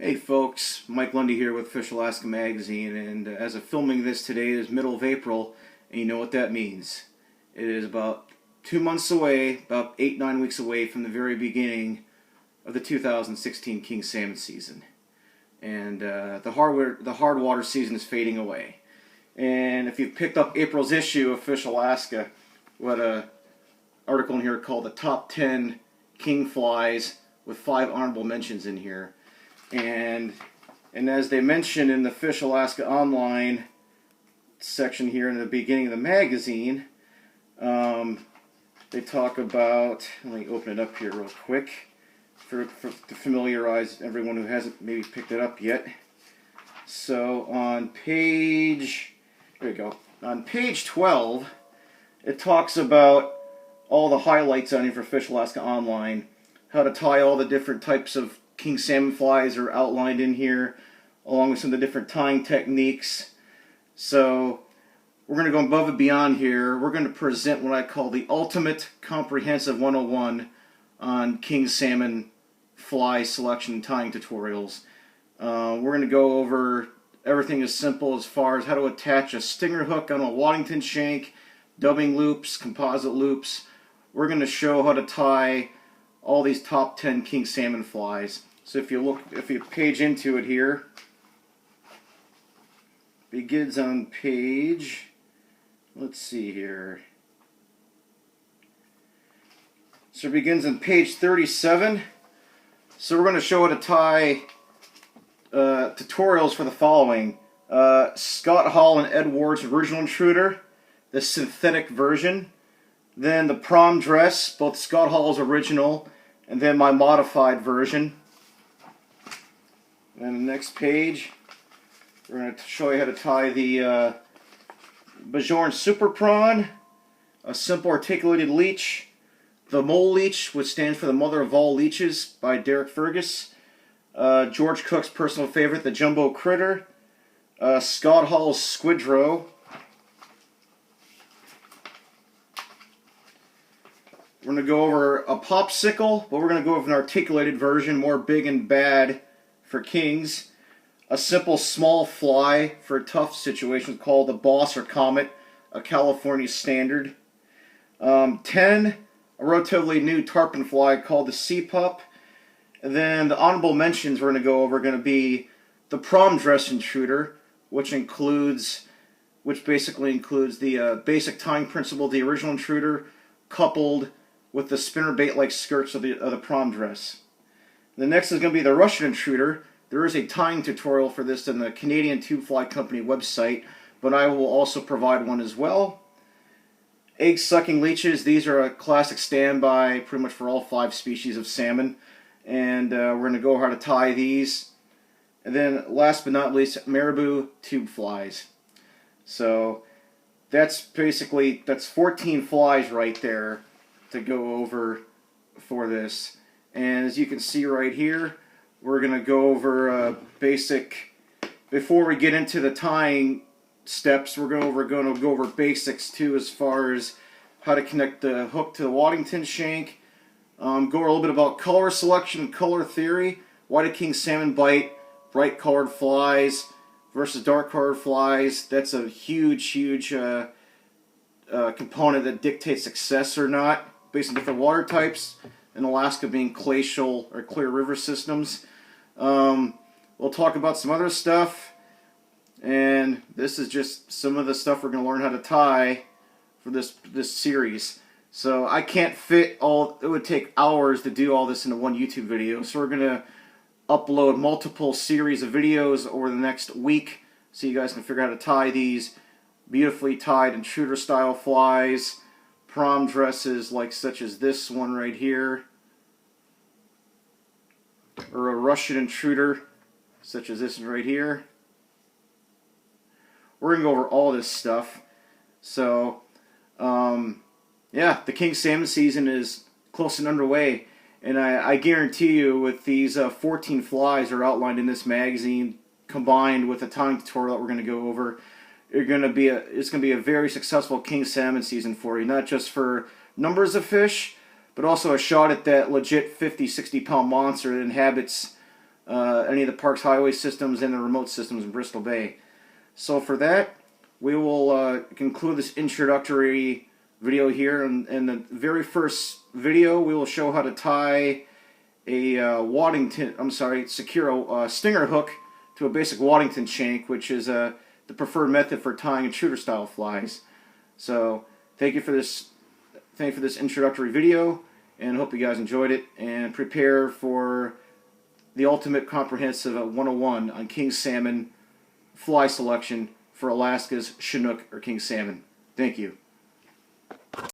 Hey folks, Mike Lundy here with Fish Alaska Magazine, and as of filming this today, it is middle of April, and you know what that means. It is about 2 months away, about 8-9 weeks away from the very beginning of the 2016 king salmon season. And the hard water season is fading away. And if you've picked up April's issue of Fish Alaska, we had an article in here called the Top 10 King Flies with 5 honorable mentions in here. And as they mentioned in the Fish Alaska Online section here in the beginning of the magazine, they talk about, let me open it up here real quick to familiarize everyone who hasn't maybe picked it up yet. So on page, there we go, on page 12, it talks about all the highlights on here for Fish Alaska Online, how to tie all the different types of king salmon flies are outlined in here, along with some of the different tying techniques. So we're going to go above and beyond here. We're going to present what I call the ultimate comprehensive 101 on king salmon fly selection and tying tutorials. We're going to go over everything as simple as far as how to attach a stinger hook on a Waddington shank, dubbing loops, composite loops. We're going to show how to tie all these top 10 king salmon flies. So if you page into it here, begins on page, let's see here. So it begins on page 37. So we're going to show how to tie tutorials for the following. Scott Hall and Ed Ward's original intruder, the synthetic version, then the prom dress, both Scott Hall's original and then my modified version. And the next page, we're going to show you how to tie the Bajorn Super Prawn, a simple articulated leech, the Mole Leech, which stands for the mother of all leeches, by Derek Fergus, George Cook's personal favorite, the Jumbo Critter, Scott Hall's Squidrow. We're going to go over a popsicle, but we're going to go over an articulated version, more big and bad for kings. A simple small fly for tough situations called the Boss or Comet, a California standard. 10, a relatively new tarpon fly called the Sea Pup. And then the honorable mentions we're going to go over are going to be the prom dress intruder, which basically includes the basic tying principle of the original intruder, coupled with the spinnerbait-like skirts of the prom dress. The next is going to be the Russian intruder. There is a tying tutorial for this in the Canadian Tube Fly Company website, but I will also provide one as well. Egg-sucking leeches. These are a classic standby pretty much for all 5 species of salmon, and we're going to go over how to tie these. And then last but not least, marabou tube flies. So that's 14 flies right there to go over for this. And as you can see right here, we're going to go over basic, before we get into the tying steps, we're going to go over basics too, as far as how to connect the hook to the Waddington shank, go over a little bit about color selection and color theory, why do king salmon bite bright colored flies versus dark colored flies. That's a huge component that dictates success or not, based on different water types, in Alaska being glacial or clear river systems. We'll talk about some other stuff, and this is just some of the stuff we're going to learn how to tie for this series. So I can't fit all, it would take hours to do all this into one YouTube video, so we're going to upload multiple series of videos over the next week so you guys can figure out how to tie these beautifully tied intruder style flies, prom dresses such as this one right here, or a Russian intruder such as this one right here. We're going to go over all this stuff. So yeah, the king salmon season is close and underway, and I guarantee you with these 14 flies that are outlined in this magazine, combined with the tying tutorial that we're going to go over, it's going to be a very successful king salmon season for you, not just for numbers of fish, but also a shot at that legit 50-60 pound monster that inhabits any of the park's highway systems and the remote systems in Bristol Bay. So for that, we will conclude this introductory video here. In the very first video, we will show how to tie a secure a stinger hook to a basic Waddington shank, which is the preferred method for tying intruder style flies. So thank you for this introductory video, and hope you guys enjoyed it, and prepare for the ultimate comprehensive 101 on king salmon fly selection for Alaska's Chinook or king salmon. Thank you.